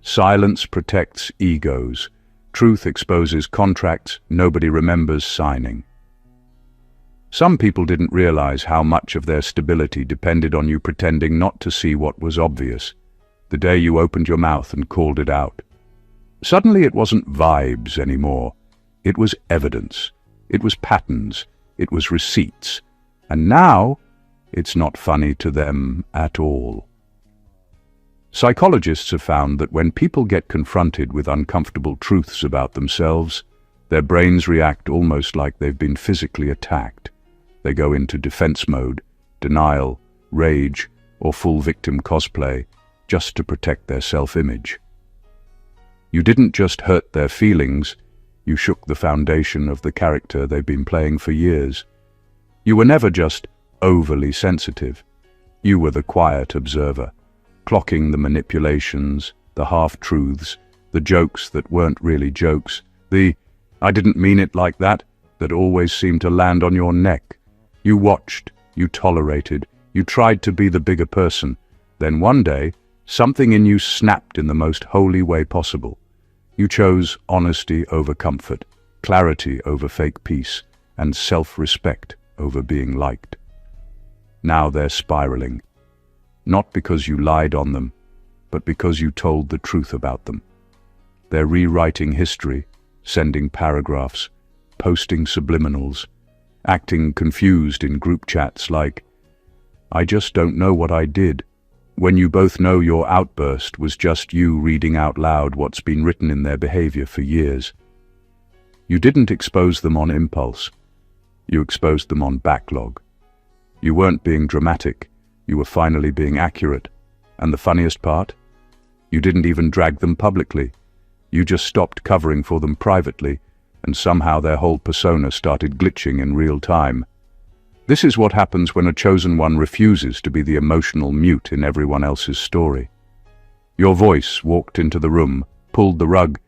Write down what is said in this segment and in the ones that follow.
Silence protects egos. Truth exposes contracts nobody remembers signing. Some people didn't realize how much of their stability depended on you pretending not to see what was obvious, the day you opened your mouth and called it out. Suddenly it wasn't vibes anymore. It was evidence. It was patterns. It was receipts. And now, it's not funny to them at all. Psychologists have found that when people get confronted with uncomfortable truths about themselves, their brains react almost like they've been physically attacked. They go into defense mode, denial, rage, or full victim cosplay, just to protect their self-image. You didn't just hurt their feelings, you shook the foundation of the character they've been playing for years. You were never just overly sensitive. You were the quiet observer, clocking the manipulations, the half-truths, the jokes that weren't really jokes, the "I didn't mean it like that" that always seemed to land on your neck. You watched, you tolerated, you tried to be the bigger person. Then one day, something in you snapped in the most holy way possible. You chose honesty over comfort, clarity over fake peace, and self-respect over being liked. Now they're spiraling. Not because you lied on them, but because you told the truth about them. They're rewriting history, sending paragraphs, posting subliminals, acting confused in group chats like, "I just don't know what I did," when you both know your outburst was just you reading out loud what's been written in their behavior for years. You didn't expose them on impulse. You exposed them on backlog. You weren't being dramatic. You were finally being accurate. And the funniest part? You didn't even drag them publicly. You just stopped covering for them privately, and somehow their whole persona started glitching in real time. This is what happens when a chosen one refuses to be the emotional mute in everyone else's story. Your voice walked into the room, pulled the rug,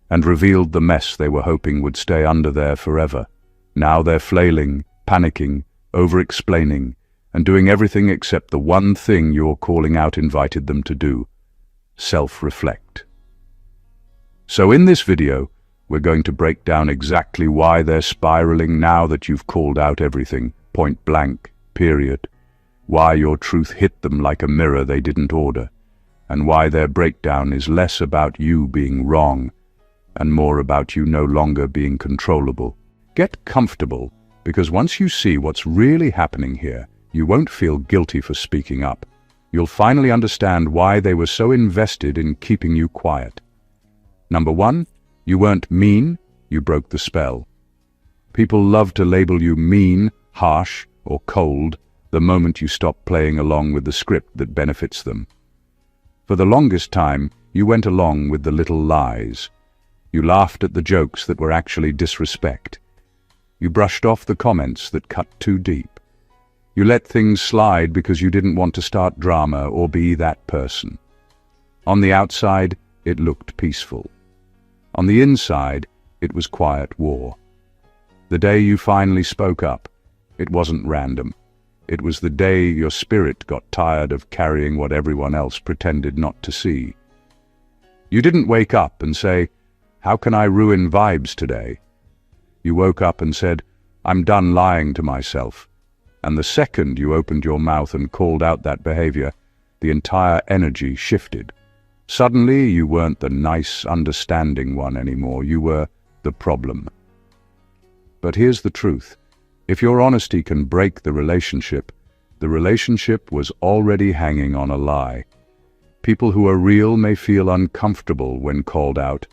and revealed the mess they were hoping would stay under there forever. Now they're flailing, panicking, over-explaining, and doing everything except the one thing your calling out invited them to do: self-reflect. So in this video, we're going to break down exactly why they're spiraling now that you've called out everything, point blank, period. Why your truth hit them like a mirror they didn't order, and why their breakdown is less about you being wrong and more about you no longer being controllable. Get comfortable, because once you see what's really happening here, you won't feel guilty for speaking up. You'll finally understand why they were so invested in keeping you quiet. Number one, you weren't mean, you broke the spell. People love to label you mean, harsh, or cold the moment you stop playing along with the script that benefits them. For the longest time, you went along with the little lies. You laughed at the jokes that were actually disrespect. You brushed off the comments that cut too deep. You let things slide because you didn't want to start drama or be that person. On the outside, it looked peaceful. On the inside, it was quiet war. The day you finally spoke up, it wasn't random. It was the day your spirit got tired of carrying what everyone else pretended not to see. You didn't wake up and say, "How can I ruin vibes today?" You woke up and said, "I'm done lying to myself." And the second you opened your mouth and called out that behavior, the entire energy shifted. Suddenly, you weren't the nice, understanding one anymore. You were the problem. But here's the truth. If your honesty can break the relationship was already hanging on a lie. People who are real may feel uncomfortable when called out,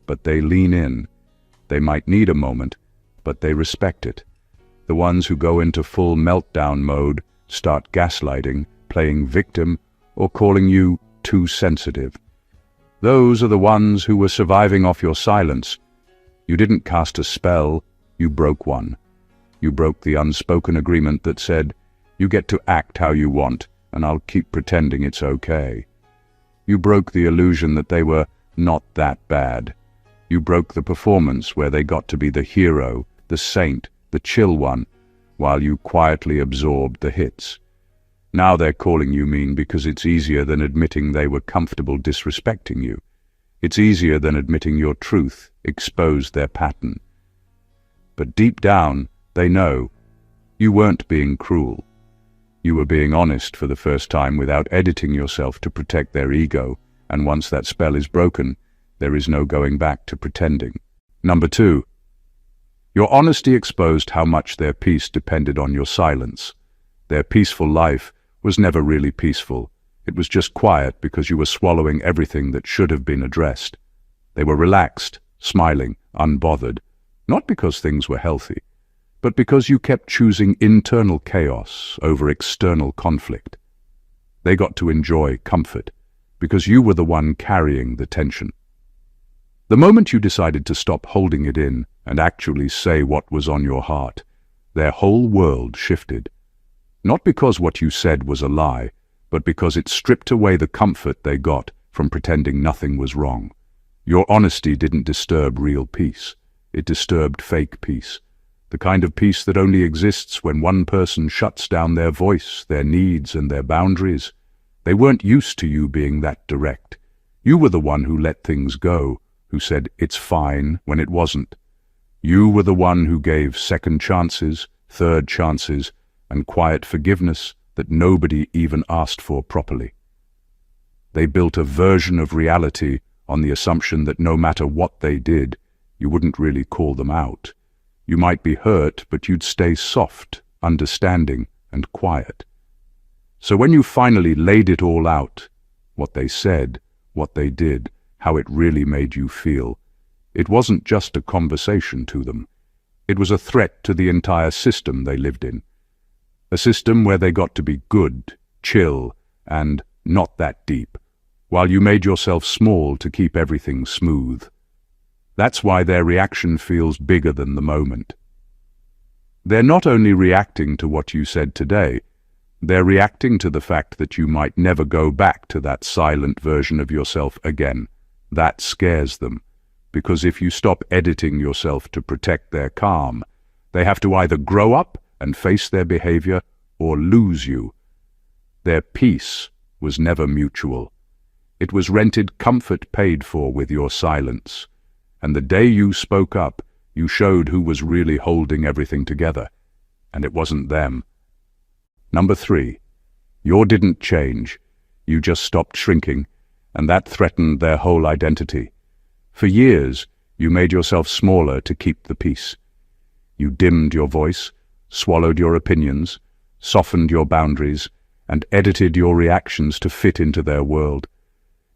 but they lean in. They might need a moment, but they respect it. The ones who go into full meltdown mode, start gaslighting, playing victim, or calling you too sensitive. Those are the ones who were surviving off your silence. You didn't cast a spell, you broke one. You broke the unspoken agreement that said, "You get to act how you want, and I'll keep pretending it's okay." You broke the illusion that they were not that bad. You broke the performance where they got to be the hero, the saint, the chill one, while you quietly absorbed the hits. Now they're calling you mean because it's easier than admitting they were comfortable disrespecting you. It's easier than admitting your truth exposed their pattern. But deep down, they know you weren't being cruel. You were being honest for the first time without editing yourself to protect their ego, and once that spell is broken, there is no going back to pretending. Number 2. Your honesty exposed how much their peace depended on your silence. Their peaceful life was never really peaceful. It was just quiet because you were swallowing everything that should have been addressed. They were relaxed, smiling, unbothered, not because things were healthy, but because you kept choosing internal chaos over external conflict. They got to enjoy comfort because you were the one carrying the tension. The moment you decided to stop holding it in and actually say what was on your heart, their whole world shifted. Not because what you said was a lie, but because it stripped away the comfort they got from pretending nothing was wrong. Your honesty didn't disturb real peace. It disturbed fake peace. The kind of peace that only exists when one person shuts down their voice, their needs, and their boundaries. They weren't used to you being that direct. You were the one who let things go, who said it's fine when it wasn't. You were the one who gave second chances, third chances, and quiet forgiveness that nobody even asked for properly. They built a version of reality on the assumption that no matter what they did, you wouldn't really call them out. You might be hurt, but you'd stay soft, understanding, and quiet. So when you finally laid it all out, what they said, what they did, how it really made you feel, it wasn't just a conversation to them. It was a threat to the entire system they lived in. A system where they got to be good, chill, and not that deep, while you made yourself small to keep everything smooth. That's why their reaction feels bigger than the moment. They're not only reacting to what you said today, they're reacting to the fact that you might never go back to that silent version of yourself again. That scares them, because if you stop editing yourself to protect their calm, they have to either grow up and face their behavior or lose you. Their peace was never mutual. It was rented comfort paid for with your silence. And the day you spoke up, you showed who was really holding everything together. And it wasn't them. Number 3. You didn't change. You just stopped shrinking, and that threatened their whole identity. For years, you made yourself smaller to keep the peace. You dimmed your voice, swallowed your opinions, softened your boundaries, and edited your reactions to fit into their world.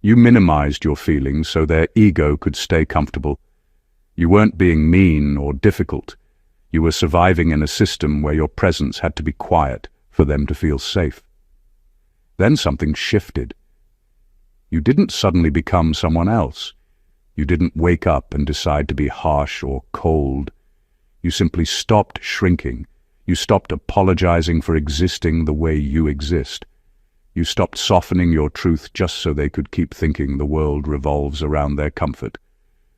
You minimized your feelings so their ego could stay comfortable. You weren't being mean or difficult. You were surviving in a system where your presence had to be quiet for them to feel safe. Then something shifted. You didn't suddenly become someone else. You didn't wake up and decide to be harsh or cold. You simply stopped shrinking. You stopped apologizing for existing the way you exist. You stopped softening your truth just so they could keep thinking the world revolves around their comfort.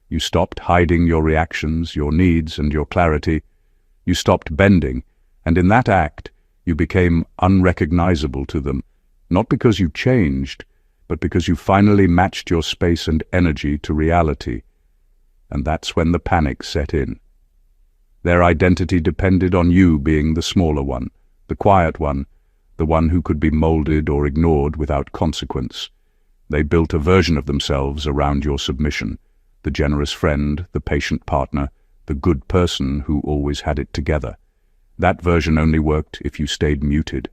You stopped hiding your reactions, your needs, and your clarity. You stopped bending, and in that act, you became unrecognizable to them, not because you changed, but because you finally matched your space and energy to reality. And that's when the panic set in. Their identity depended on you being the smaller one, the quiet one, the one who could be molded or ignored without consequence. They built a version of themselves around your submission, the generous friend, the patient partner, the good person who always had it together. That version only worked if you stayed muted.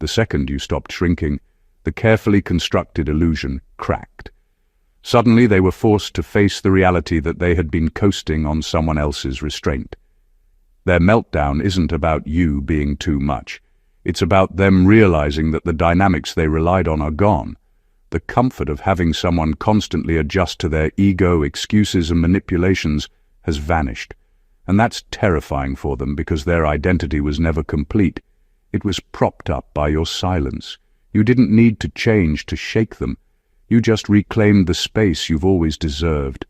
The second you stopped shrinking, the carefully constructed illusion cracked. Suddenly they were forced to face the reality that they had been coasting on someone else's restraint. Their meltdown isn't about you being too much. It's about them realizing that the dynamics they relied on are gone. The comfort of having someone constantly adjust to their ego, excuses, and manipulations has vanished. And that's terrifying for them because their identity was never complete. It was propped up by your silence. You didn't need to change to shake them. You just reclaimed the space you've always deserved.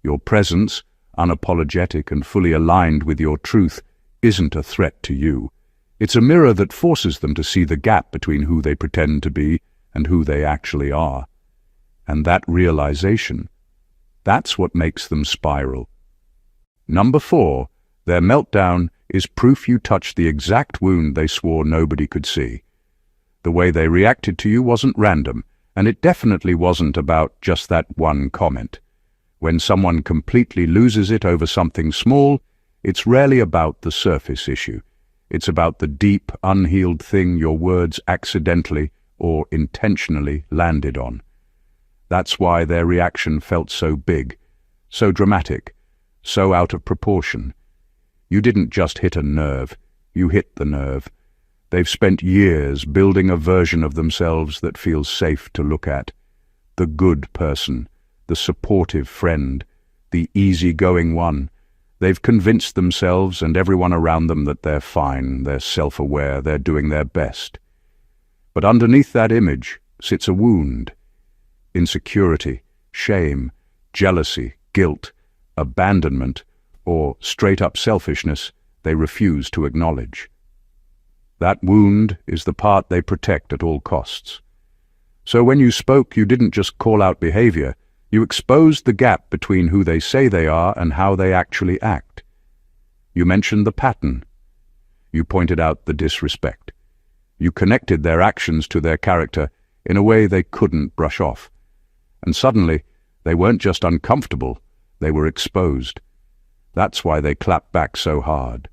Your presence, unapologetic and fully aligned with your truth, isn't a threat to you. It's a mirror that forces them to see the gap between who they pretend to be and who they actually are. And that realization, that's what makes them spiral. Number 4, their meltdown is proof you touched the exact wound they swore nobody could see. The way they reacted to you wasn't random, and it definitely wasn't about just that one comment. When someone completely loses it over something small, it's rarely about the surface issue. It's about the deep, unhealed thing your words accidentally or intentionally landed on. That's why their reaction felt so big, so dramatic, so out of proportion. You didn't just hit a nerve, you hit the nerve. They've spent years building a version of themselves that feels safe to look at. The good person, the supportive friend, the easygoing one. They've convinced themselves and everyone around them that they're fine, they're self-aware, they're doing their best. But underneath that image sits a wound. Insecurity, shame, jealousy, guilt, abandonment, or straight-up selfishness they refuse to acknowledge. That wound is the part they protect at all costs. So when you spoke, you didn't just call out behavior, you exposed the gap between who they say they are and how they actually act. You mentioned the pattern. You pointed out the disrespect. You connected their actions to their character in a way they couldn't brush off. And suddenly, they weren't just uncomfortable, they were exposed. That's why they clapped back so hard.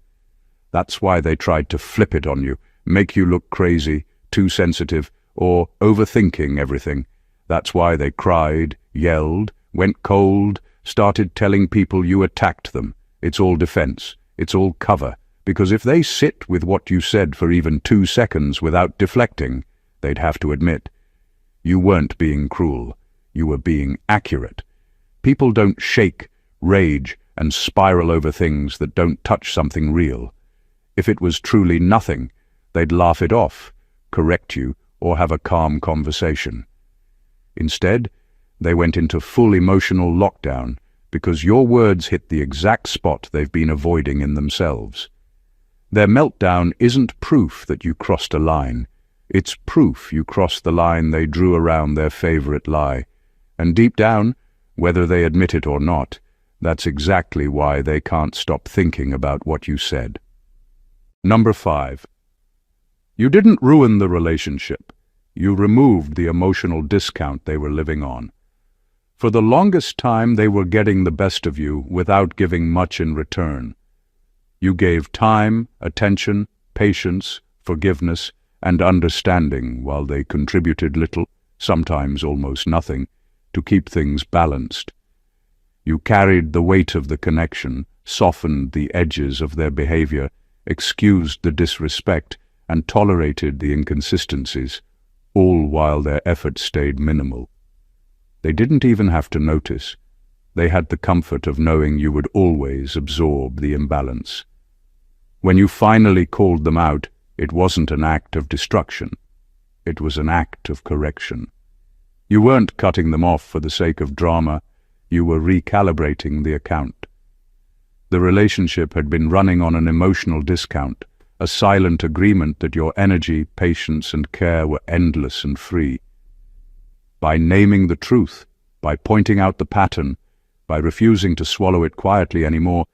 That's why they tried to flip it on you, make you look crazy, too sensitive, or overthinking everything. That's why they cried, yelled, went cold, started telling people you attacked them. It's all defense. It's all cover. Because if they sit with what you said for even 2 seconds without deflecting, they'd have to admit, you weren't being cruel. You were being accurate. People don't shake, rage, and spiral over things that don't touch something real. If it was truly nothing, they'd laugh it off, correct you, or have a calm conversation. Instead, they went into full emotional lockdown because your words hit the exact spot they've been avoiding in themselves. Their meltdown isn't proof that you crossed a line. It's proof you crossed the line they drew around their favorite lie. And deep down, whether they admit it or not, that's exactly why they can't stop thinking about what you said. Number 5. You didn't ruin the relationship. You removed the emotional discount they were living on. For the longest time, they were getting the best of you without giving much in return. You gave time, attention, patience, forgiveness, and understanding while they contributed little, sometimes almost nothing, to keep things balanced. You carried the weight of the connection, softened the edges of their behavior, excused the disrespect, and tolerated the inconsistencies, all while their effort stayed minimal. They didn't even have to notice. They had the comfort of knowing you would always absorb the imbalance. When you finally called them out, it wasn't an act of destruction. It was an act of correction. You weren't cutting them off for the sake of drama. You were recalibrating the account. The relationship had been running on an emotional discount, a silent agreement that your energy, patience, and care were endless and free. By naming the truth, by pointing out the pattern, by refusing to swallow it quietly anymore,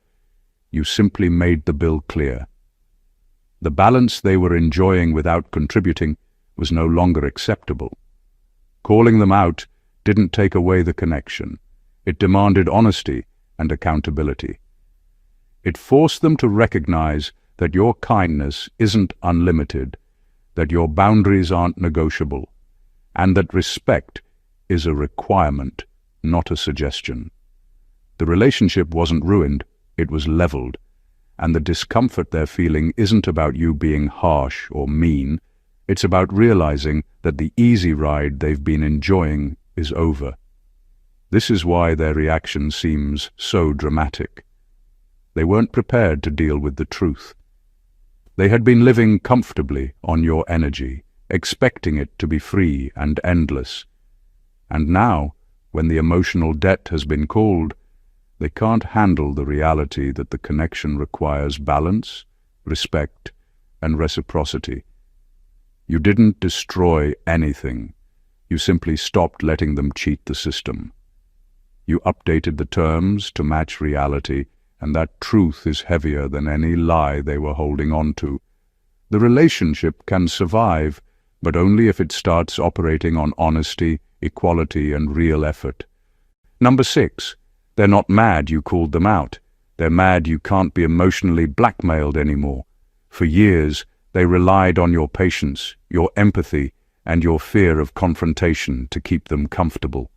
you simply made the bill clear. The balance they were enjoying without contributing was no longer acceptable. Calling them out didn't take away the connection. It demanded honesty and accountability. It forced them to recognize that your kindness isn't unlimited, that your boundaries aren't negotiable, and that respect is a requirement, not a suggestion. The relationship wasn't ruined, it was leveled, and the discomfort they're feeling isn't about you being harsh or mean. It's about realizing that the easy ride they've been enjoying is over. This is why their reaction seems so dramatic. They weren't prepared to deal with the truth. They had been living comfortably on your energy, expecting it to be free and endless. And now, when the emotional debt has been called, they can't handle the reality that the connection requires balance, respect, and reciprocity. You didn't destroy anything. You simply stopped letting them cheat the system. You updated the terms to match reality, and that truth is heavier than any lie they were holding on to. The relationship can survive, but only if it starts operating on honesty, equality, and real effort. Number 6, they're not mad you called them out. They're mad you can't be emotionally blackmailed anymore. For years, they relied on your patience, your empathy, and your fear of confrontation to keep them comfortable.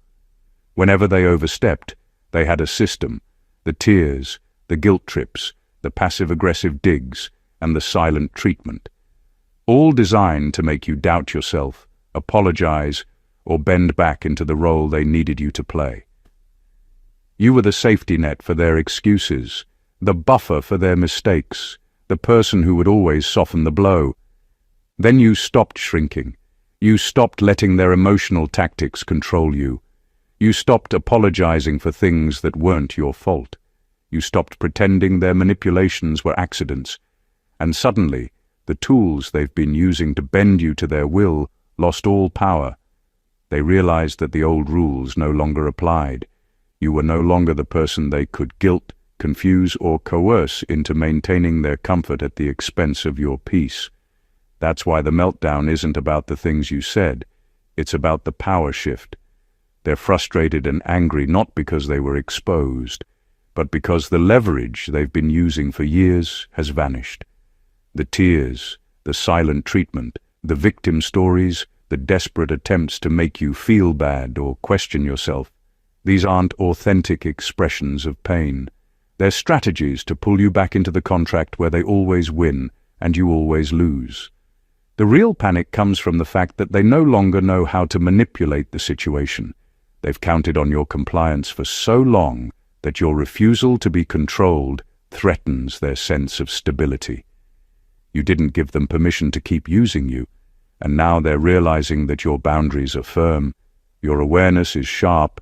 Whenever they overstepped, they had a system: the tears, the guilt trips, the passive-aggressive digs, and the silent treatment. All designed to make you doubt yourself, apologize, or bend back into the role they needed you to play. You were the safety net for their excuses, the buffer for their mistakes, the person who would always soften the blow. Then you stopped shrinking. You stopped letting their emotional tactics control you. You stopped apologizing for things that weren't your fault. You stopped pretending their manipulations were accidents. And suddenly, the tools they've been using to bend you to their will lost all power. They realized that the old rules no longer applied. You were no longer the person they could guilt, confuse, or coerce into maintaining their comfort at the expense of your peace. That's why the meltdown isn't about the things you said. It's about the power shift. They're frustrated and angry not because they were exposed, but because the leverage they've been using for years has vanished. The tears, the silent treatment, the victim stories, the desperate attempts to make you feel bad or question yourself, these aren't authentic expressions of pain. They're strategies to pull you back into the contract where they always win and you always lose. The real panic comes from the fact that they no longer know how to manipulate the situation. They've counted on your compliance for so long that your refusal to be controlled threatens their sense of stability. You didn't give them permission to keep using you, and now they're realizing that your boundaries are firm, your awareness is sharp,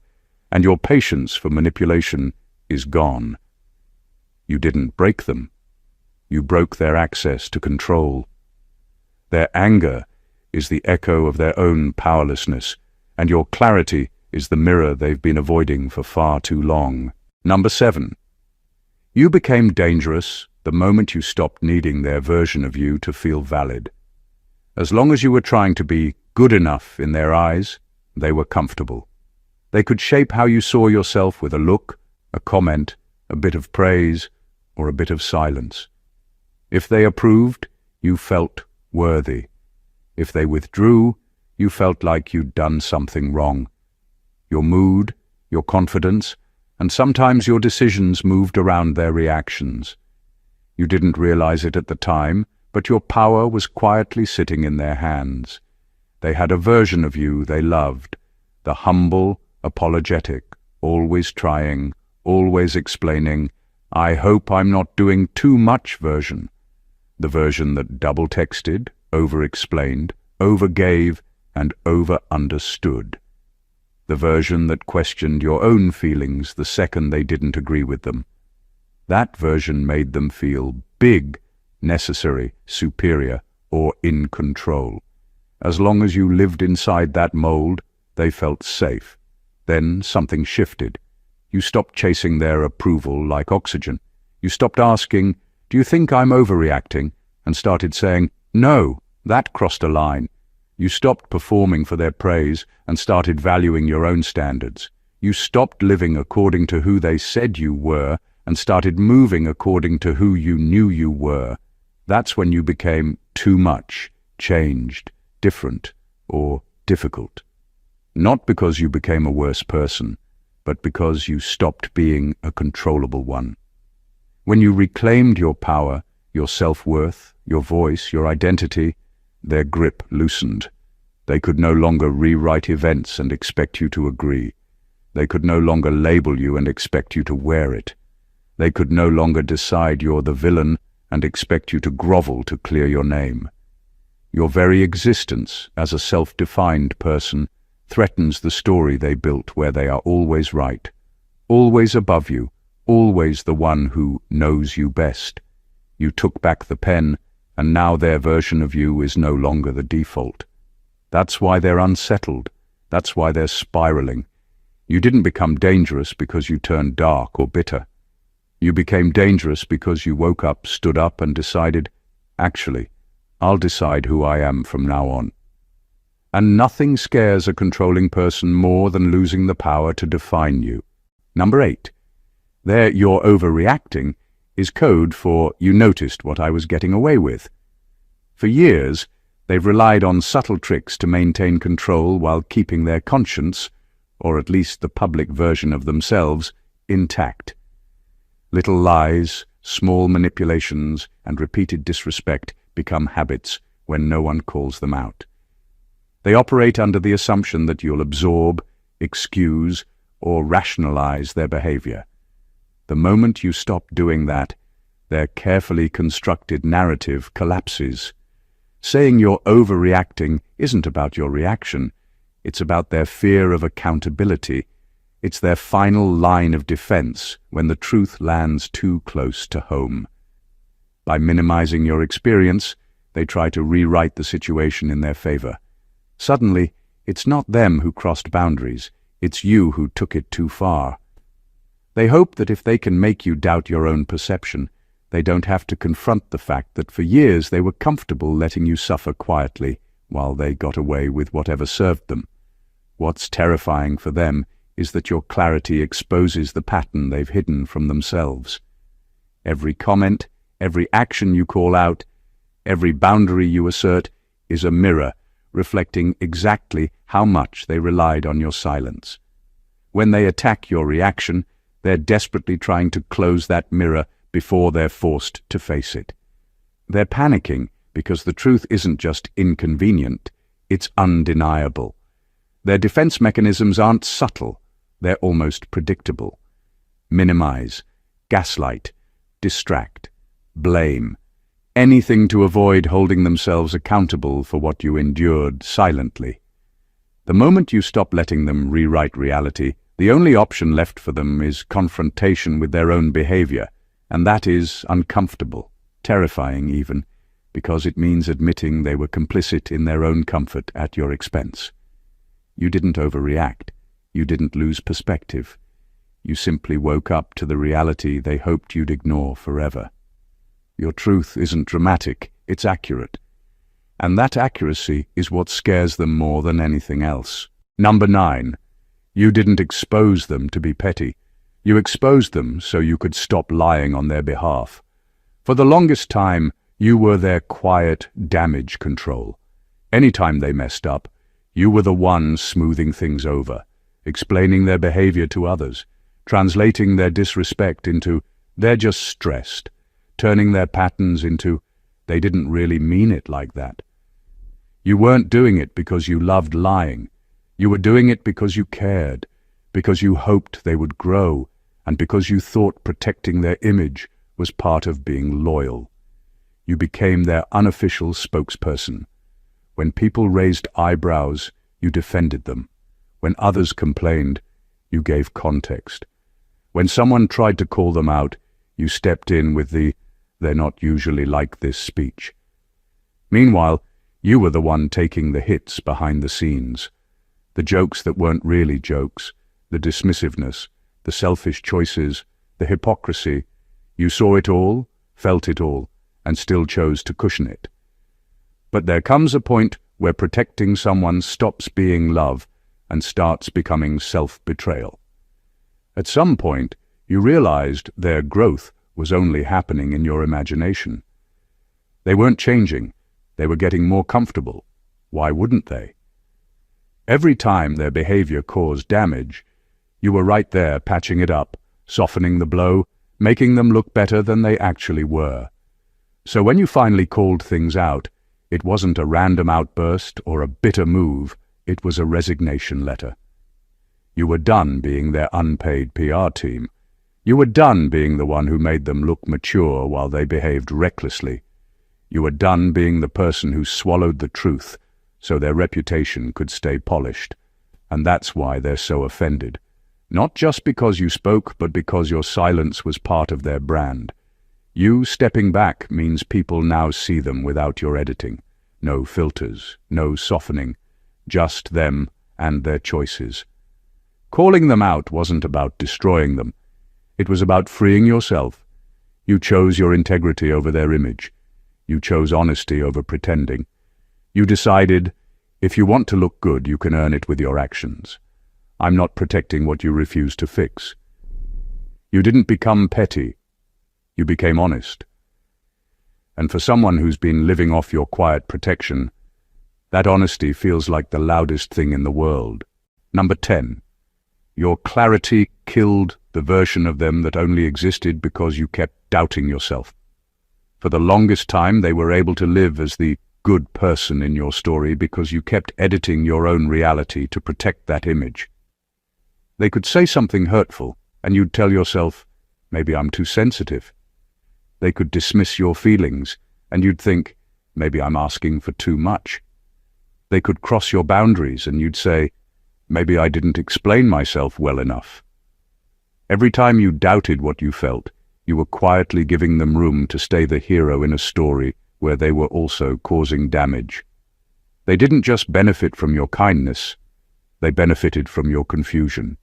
and your patience for manipulation is gone. You didn't break them. You broke their access to control. Their anger is the echo of their own powerlessness, and your clarity is the mirror they've been avoiding for far too long. Number 7. You became dangerous the moment you stopped needing their version of you to feel valid. As long as you were trying to be good enough in their eyes, they were comfortable. They could shape how you saw yourself with a look, a comment, a bit of praise, or a bit of silence. If they approved, you felt worthy. If they withdrew, you felt like you'd done something wrong. Your mood, your confidence, and sometimes your decisions moved around their reactions. You didn't realize it at the time, but your power was quietly sitting in their hands. They had a version of you they loved, the humble, apologetic, always trying, always explaining, "I hope I'm not doing too much" version. The version that double-texted, over-explained, over-gave, and over-understood. The version that questioned your own feelings the second they didn't agree with them. That version made them feel big, necessary, superior, or in control. As long as you lived inside that mold, they felt safe. Then something shifted. You stopped chasing their approval like oxygen. You stopped asking, "Do you think I'm overreacting?" and started saying, "No, that crossed a line." You stopped performing for their praise and started valuing your own standards. You stopped living according to who they said you were and started moving according to who you knew you were. That's when you became too much, changed, different, or difficult. Not because you became a worse person, but because you stopped being a controllable one. When you reclaimed your power, your self-worth, your voice, your identity, their grip loosened. They could no longer rewrite events and expect you to agree. They could no longer label you and expect you to wear it. They could no longer decide you're the villain and expect you to grovel to clear your name. Your very existence as a self-defined person threatens the story they built where they are always right, always above you, always the one who knows you best. You took back the pen, and now their version of you is no longer the default. That's why they're unsettled. That's why they're spiraling. You didn't become dangerous because you turned dark or bitter. You became dangerous because you woke up, stood up, and decided, actually, I'll decide who I am from now on. And nothing scares a controlling person more than losing the power to define you. Number 8. There, you're overreacting is code for you noticed what I was getting away with. For years, they've relied on subtle tricks to maintain control while keeping their conscience, or at least the public version of themselves, intact. Little lies, small manipulations, and repeated disrespect become habits when no one calls them out. They operate under the assumption that you'll absorb, excuse, or rationalize their behavior. The moment you stop doing that, their carefully constructed narrative collapses. Saying you're overreacting isn't about your reaction. It's about their fear of accountability. It's their final line of defense when the truth lands too close to home. By minimizing your experience, they try to rewrite the situation in their favor. Suddenly, it's not them who crossed boundaries. It's you who took it too far. They hope that if they can make you doubt your own perception, they don't have to confront the fact that for years they were comfortable letting you suffer quietly while they got away with whatever served them. What's terrifying for them is that your clarity exposes the pattern they've hidden from themselves. Every comment, every action you call out, every boundary you assert is a mirror reflecting exactly how much they relied on your silence. When they attack your reaction, they're desperately trying to close that mirror before they're forced to face it. They're panicking because the truth isn't just inconvenient, it's undeniable. Their defense mechanisms aren't subtle, they're almost predictable. Minimize, gaslight, distract, blame. Anything to avoid holding themselves accountable for what you endured silently. The moment you stop letting them rewrite reality, the only option left for them is confrontation with their own behavior, and that is uncomfortable, terrifying even, because it means admitting they were complicit in their own comfort at your expense. You didn't overreact. You didn't lose perspective. You simply woke up to the reality they hoped you'd ignore forever. Your truth isn't dramatic, it's accurate. And that accuracy is what scares them more than anything else. Number 9. You didn't expose them to be petty. You exposed them so you could stop lying on their behalf. For the longest time, you were their quiet damage control. Anytime they messed up, you were the one smoothing things over, explaining their behavior to others, translating their disrespect into they're just stressed, turning their patterns into they didn't really mean it like that. You weren't doing it because you loved lying. You were doing it because you cared, because you hoped they would grow, and because you thought protecting their image was part of being loyal. You became their unofficial spokesperson. When people raised eyebrows, you defended them. When others complained, you gave context. When someone tried to call them out, you stepped in with the "they're not usually like this" speech. Meanwhile, you were the one taking the hits behind the scenes. The jokes that weren't really jokes, the dismissiveness, the selfish choices, the hypocrisy. You saw it all, felt it all, and still chose to cushion it. But there comes a point where protecting someone stops being love and starts becoming self-betrayal. At some point, you realized their growth was only happening in your imagination. They weren't changing, they were getting more comfortable. Why wouldn't they? Every time their behavior caused damage, you were right there patching it up, softening the blow, making them look better than they actually were. So when you finally called things out, it wasn't a random outburst or a bitter move, it was a resignation letter. You were done being their unpaid PR team. You were done being the one who made them look mature while they behaved recklessly. You were done being the person who swallowed the truth so their reputation could stay polished. And that's why they're so offended. Not just because you spoke, but because your silence was part of their brand. You stepping back means people now see them without your editing. No filters, no softening, just them and their choices. Calling them out wasn't about destroying them. It was about freeing yourself. You chose your integrity over their image. You chose honesty over pretending. You decided, if you want to look good, you can earn it with your actions. I'm not protecting what you refuse to fix. You didn't become petty. You became honest. And for someone who's been living off your quiet protection, that honesty feels like the loudest thing in the world. Number 10. Your clarity killed the version of them that only existed because you kept doubting yourself. For the longest time, they were able to live as the good person in your story because you kept editing your own reality to protect that image. They could say something hurtful, and you'd tell yourself, maybe I'm too sensitive. They could dismiss your feelings, and you'd think, maybe I'm asking for too much. They could cross your boundaries, and you'd say, maybe I didn't explain myself well enough. Every time you doubted what you felt, you were quietly giving them room to stay the hero in a story where they were also causing damage. They didn't just benefit from your kindness, they benefited from your confusion.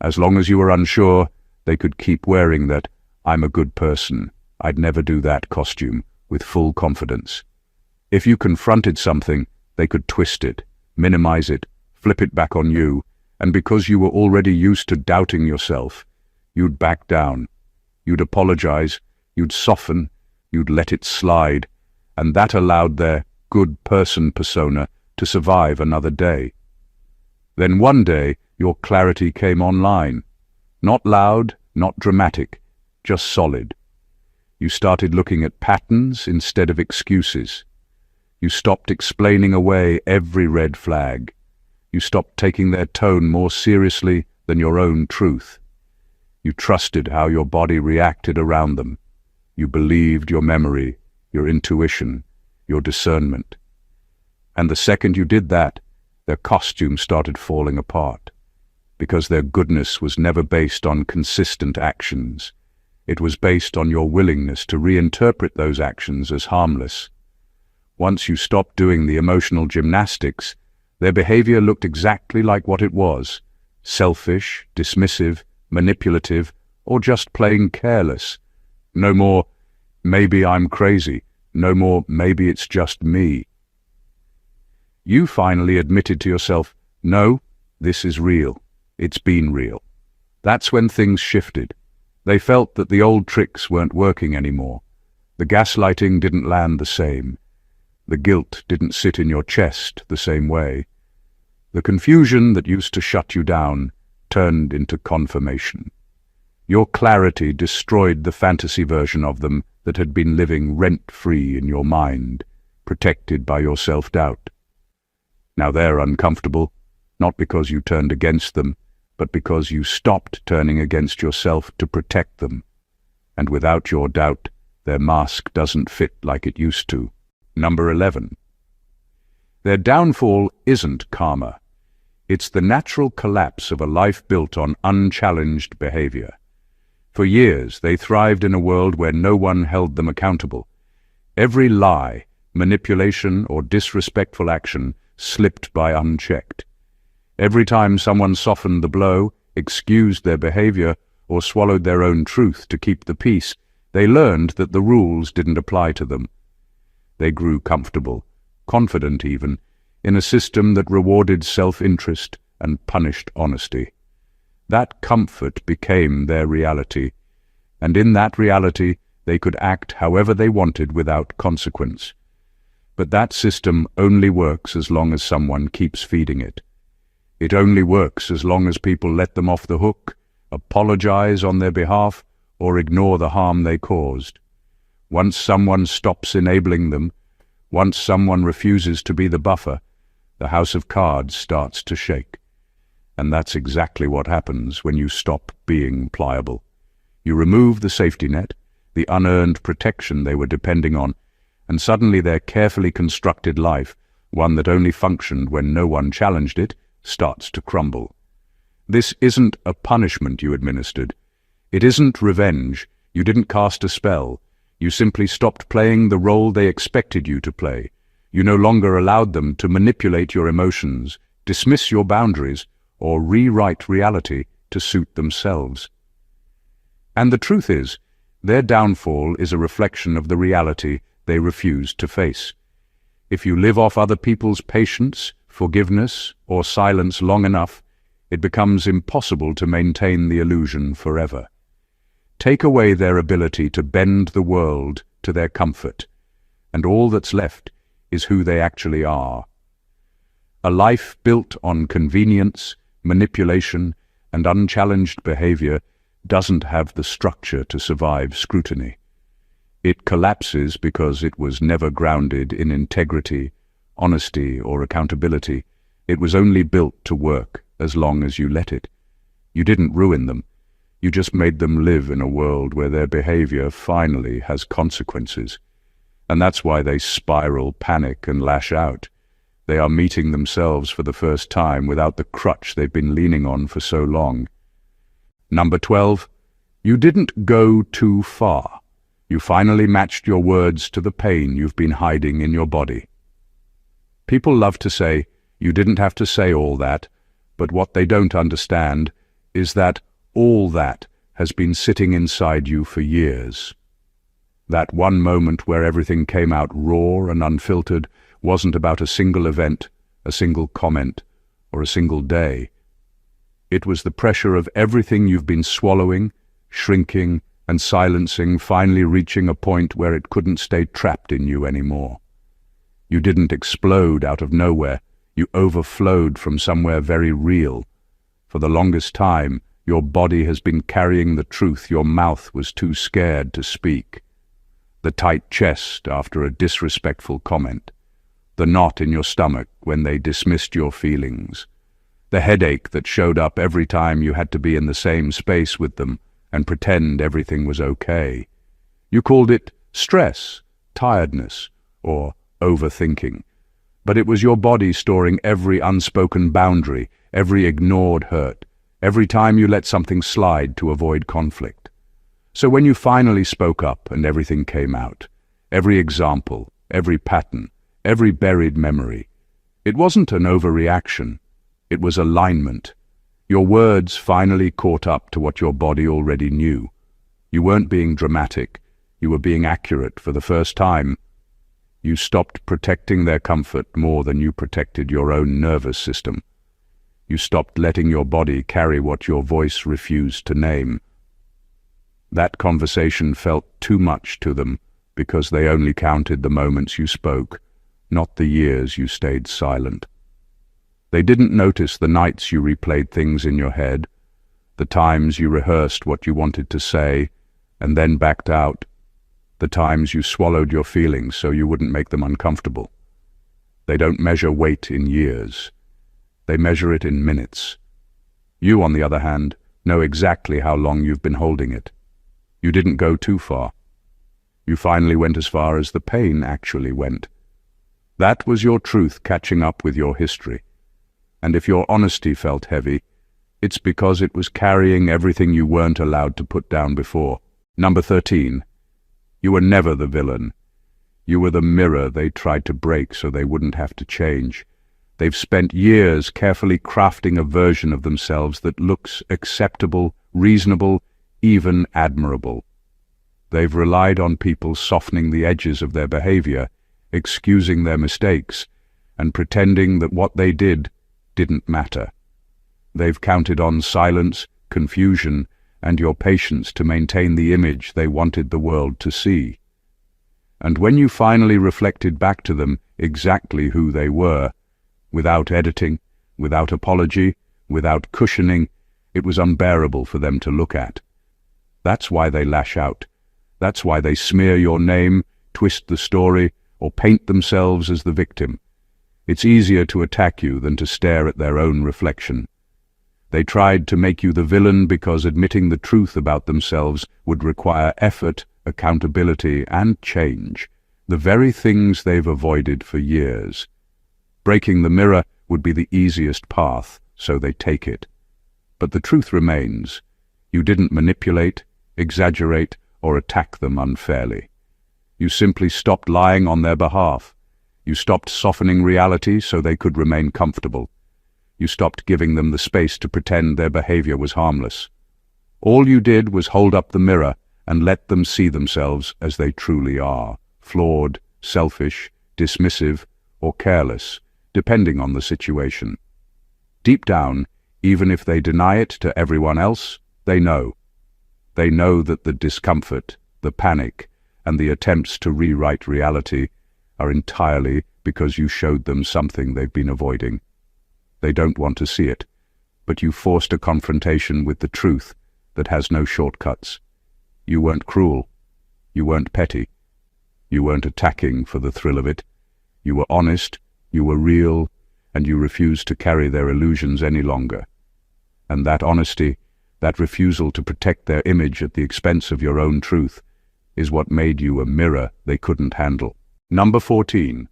As long as you were unsure, they could keep wearing that "I'm a good person, I'd never do that" costume with full confidence. If you confronted something, they could twist it, minimize it, flip it back on you, and because you were already used to doubting yourself, you'd back down. You'd apologize, you'd soften, you'd let it slide, and that allowed their good person persona to survive another day. Then one day, your clarity came online. Not loud, not dramatic, just solid. You started looking at patterns instead of excuses. You stopped explaining away every red flag. You stopped taking their tone more seriously than your own truth. You trusted how your body reacted around them. You believed your memory, your intuition, your discernment. And the second you did that, their costume started falling apart, because their goodness was never based on consistent actions. It was based on your willingness to reinterpret those actions as harmless. Once you stopped doing the emotional gymnastics, their behavior looked exactly like what it was: selfish, dismissive, manipulative, or just plain careless. No more, maybe I'm crazy. No more, maybe it's just me. You finally admitted to yourself, no, this is real. It's been real. That's when things shifted. They felt that the old tricks weren't working anymore. The gaslighting didn't land the same. The guilt didn't sit in your chest the same way. The confusion that used to shut you down turned into confirmation. Your clarity destroyed the fantasy version of them that had been living rent-free in your mind, protected by your self-doubt. Now they're uncomfortable, not because you turned against them, but because you stopped turning against yourself to protect them. And without your doubt, their mask doesn't fit like it used to. Number 11. Their downfall isn't karma. It's the natural collapse of a life built on unchallenged behavior. For years, they thrived in a world where no one held them accountable. Every lie, manipulation, or disrespectful action slipped by unchecked. Every time someone softened the blow, excused their behavior, or swallowed their own truth to keep the peace, they learned that the rules didn't apply to them. They grew comfortable, confident even, in a system that rewarded self-interest and punished honesty. That comfort became their reality, and in that reality they could act however they wanted without consequence. But that system only works as long as someone keeps feeding it. It only works as long as people let them off the hook, apologize on their behalf, or ignore the harm they caused. Once someone stops enabling them, once someone refuses to be the buffer, the house of cards starts to shake. And that's exactly what happens when you stop being pliable. You remove the safety net, the unearned protection they were depending on, and suddenly their carefully constructed life, one that only functioned when no one challenged it, starts to crumble. This isn't a punishment you administered. It isn't revenge. You didn't cast a spell. You simply stopped playing the role they expected you to play. You no longer allowed them to manipulate your emotions, dismiss your boundaries, or rewrite reality to suit themselves. And the truth is, their downfall is a reflection of the reality they refuse to face. If you live off other people's patience, forgiveness, or silence long enough, it becomes impossible to maintain the illusion forever. Take away their ability to bend the world to their comfort, and all that's left is who they actually are. A life built on convenience, manipulation, and unchallenged behavior doesn't have the structure to survive scrutiny. It collapses because it was never grounded in integrity, honesty, or accountability. It was only built to work as long as you let it. You didn't ruin them. You just made them live in a world where their behavior finally has consequences. And that's why they spiral, panic, and lash out. They are meeting themselves for the first time without the crutch they've been leaning on for so long. Number 12. You didn't go too far. You finally matched your words to the pain you've been hiding in your body. People love to say, you didn't have to say all that, but what they don't understand is that all that has been sitting inside you for years. That one moment where everything came out raw and unfiltered wasn't about a single event, a single comment, or a single day. It was the pressure of everything you've been swallowing, shrinking, and silencing finally reaching a point where it couldn't stay trapped in you anymore. You didn't explode out of nowhere. You overflowed from somewhere very real. For the longest time, your body has been carrying the truth your mouth was too scared to speak. The tight chest after a disrespectful comment. The knot in your stomach when they dismissed your feelings. The headache that showed up every time you had to be in the same space with them and pretend everything was okay. You called it stress, tiredness, or overthinking. But it was your body storing every unspoken boundary, every ignored hurt, every time you let something slide to avoid conflict. So when you finally spoke up and everything came out, every example, every pattern, every buried memory, it wasn't an overreaction, it was alignment. Your words finally caught up to what your body already knew. You weren't being dramatic, you were being accurate for the first time. You stopped protecting their comfort more than you protected your own nervous system. You stopped letting your body carry what your voice refused to name. That conversation felt too much to them because they only counted the moments you spoke, not the years you stayed silent. They didn't notice the nights you replayed things in your head, the times you rehearsed what you wanted to say and then backed out, the times you swallowed your feelings so you wouldn't make them uncomfortable. They don't measure weight in years. They measure it in minutes. You, on the other hand, know exactly how long you've been holding it. You didn't go too far. You finally went as far as the pain actually went. That was your truth catching up with your history. And if your honesty felt heavy, it's because it was carrying everything you weren't allowed to put down before. Number 13. You were never the villain. You were the mirror they tried to break so they wouldn't have to change. They've spent years carefully crafting a version of themselves that looks acceptable, reasonable, even admirable. They've relied on people softening the edges of their behavior, excusing their mistakes, and pretending that what they didn't matter. They've counted on silence, confusion, and your patience to maintain the image they wanted the world to see. And when you finally reflected back to them exactly who they were, without editing, without apology, without cushioning, it was unbearable for them to look at. That's why they lash out. That's why they smear your name, twist the story, or paint themselves as the victim. It's easier to attack you than to stare at their own reflection. They tried to make you the villain because admitting the truth about themselves would require effort, accountability, and change, the very things they've avoided for years. Breaking the mirror would be the easiest path, so they take it. But the truth remains. You didn't manipulate, exaggerate, or attack them unfairly. You simply stopped lying on their behalf. You stopped softening reality so they could remain comfortable. You stopped giving them the space to pretend their behavior was harmless. All you did was hold up the mirror and let them see themselves as they truly are, flawed, selfish, dismissive, or careless, depending on the situation. Deep down, even if they deny it to everyone else, they know. They know that the discomfort, the panic, and the attempts to rewrite reality are entirely because you showed them something they've been avoiding. They don't want to see it, but you forced a confrontation with the truth that has no shortcuts. You weren't cruel. You weren't petty. You weren't attacking for the thrill of it. You were honest, you were real, and you refused to carry their illusions any longer. And that honesty, that refusal to protect their image at the expense of your own truth, is what made you a mirror they couldn't handle. Number 14.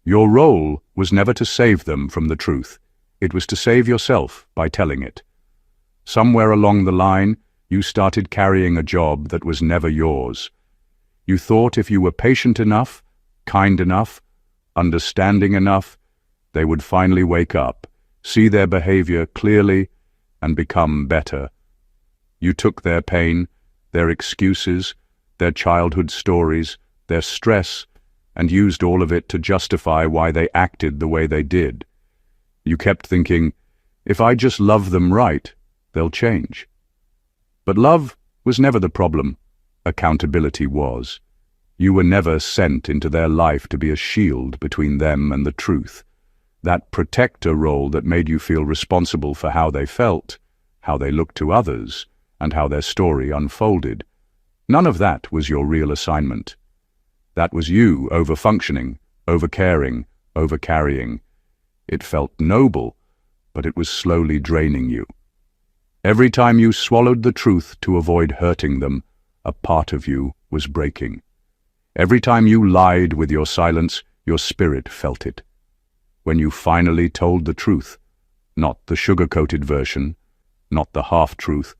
Your role was never to save them from the truth. It was to save yourself by telling it. Somewhere along the line, you started carrying a job that was never yours. You thought if you were patient enough, kind enough, understanding enough, they would finally wake up, see their behavior clearly, and become better. You took their pain, their excuses, their childhood stories, their stress, and used all of it to justify why they acted the way they did. You kept thinking, if I just love them right, they'll change. But love was never the problem. Accountability was. You were never sent into their life to be a shield between them and the truth. That protector role that made you feel responsible for how they felt, how they looked to others, and how their story unfolded. None of that was your real assignment. That was you over-functioning, over-caring, over-carrying. It felt noble, but it was slowly draining you. Every time you swallowed the truth to avoid hurting them, a part of you was breaking. Every time you lied with your silence, your spirit felt it. When you finally told the truth, not the sugar-coated version, not the half-truth,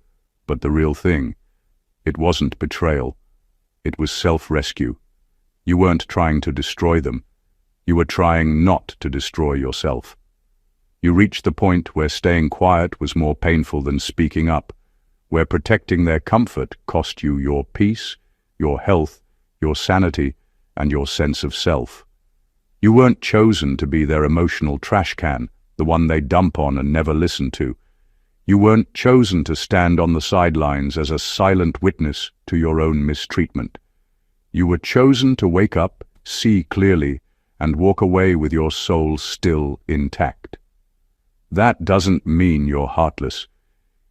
but the real thing, it wasn't betrayal. It was self-rescue. You weren't trying to destroy them. You were trying not to destroy yourself. You reached the point where staying quiet was more painful than speaking up, where protecting their comfort cost you your peace, your health, your sanity, and your sense of self. You weren't chosen to be their emotional trash can, the one they dump on and never listen to. You weren't chosen to stand on the sidelines as a silent witness to your own mistreatment. You were chosen to wake up, see clearly, and walk away with your soul still intact. That doesn't mean you're heartless.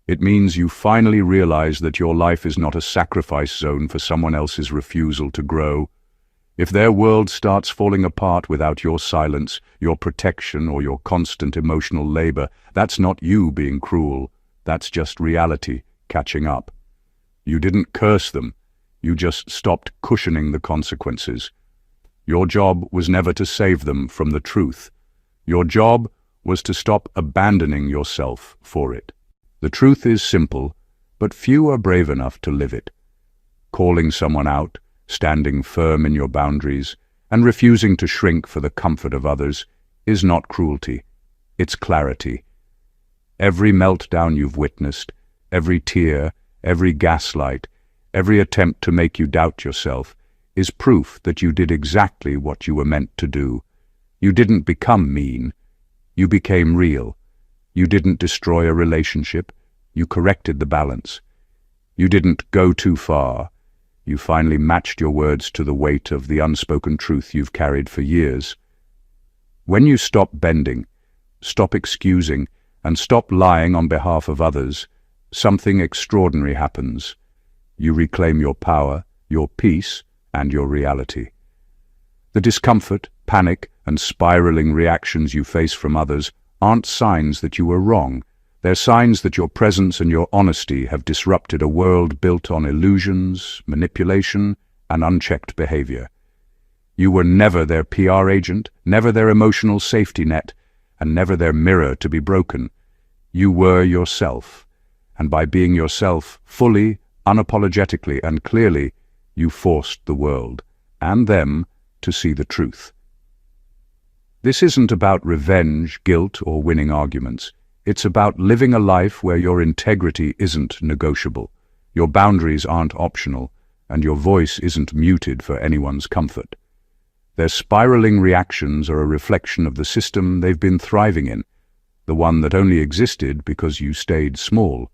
It means you finally realize that your life is not a sacrifice zone for someone else's refusal to grow. If their world starts falling apart without your silence, your protection, or your constant emotional labor, that's not you being cruel. That's just reality catching up. You didn't curse them. You just stopped cushioning the consequences. Your job was never to save them from the truth. Your job was to stop abandoning yourself for it. The truth is simple, but few are brave enough to live it. Calling someone out, standing firm in your boundaries, and refusing to shrink for the comfort of others is not cruelty. It's clarity. Every meltdown you've witnessed, every tear, every gaslight, every attempt to make you doubt yourself, is proof that you did exactly what you were meant to do. You didn't become mean. You became real. You didn't destroy a relationship. You corrected the balance. You didn't go too far. You finally matched your words to the weight of the unspoken truth you've carried for years. When you stop bending, stop excusing, and stop lying on behalf of others, something extraordinary happens. You reclaim your power, your peace, and your reality. The discomfort, panic, and spiraling reactions you face from others aren't signs that you were wrong. They're signs that your presence and your honesty have disrupted a world built on illusions, manipulation, and unchecked behavior. You were never their PR agent, never their emotional safety net, and never their mirror to be broken. You were yourself, and by being yourself fully, unapologetically, and clearly, you forced the world, and them, to see the truth. This isn't about revenge, guilt, or winning arguments. It's about living a life where your integrity isn't negotiable, your boundaries aren't optional, and your voice isn't muted for anyone's comfort. Their spiraling reactions are a reflection of the system they've been thriving in, the one that only existed because you stayed small.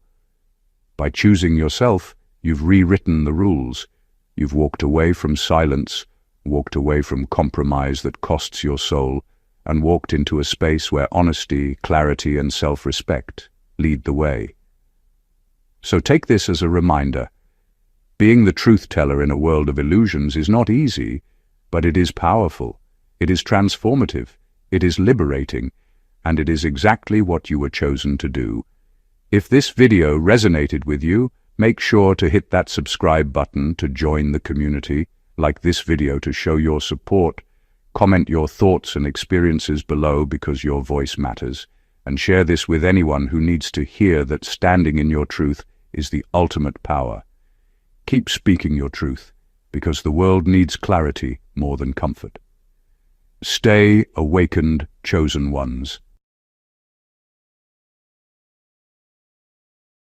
By choosing yourself, you've rewritten the rules. You've walked away from silence, walked away from compromise that costs your soul, and walked into a space where honesty, clarity, and self-respect lead the way. So take this as a reminder. Being the truth teller in a world of illusions is not easy, but it is powerful, it is transformative, it is liberating, and it is exactly what you were chosen to do. If this video resonated with you, make sure to hit that subscribe button to join the community, like this video to show your support, comment your thoughts and experiences below because your voice matters, and share this with anyone who needs to hear that standing in your truth is the ultimate power. Keep speaking your truth, because the world needs clarity more than comfort. Stay awakened, chosen ones.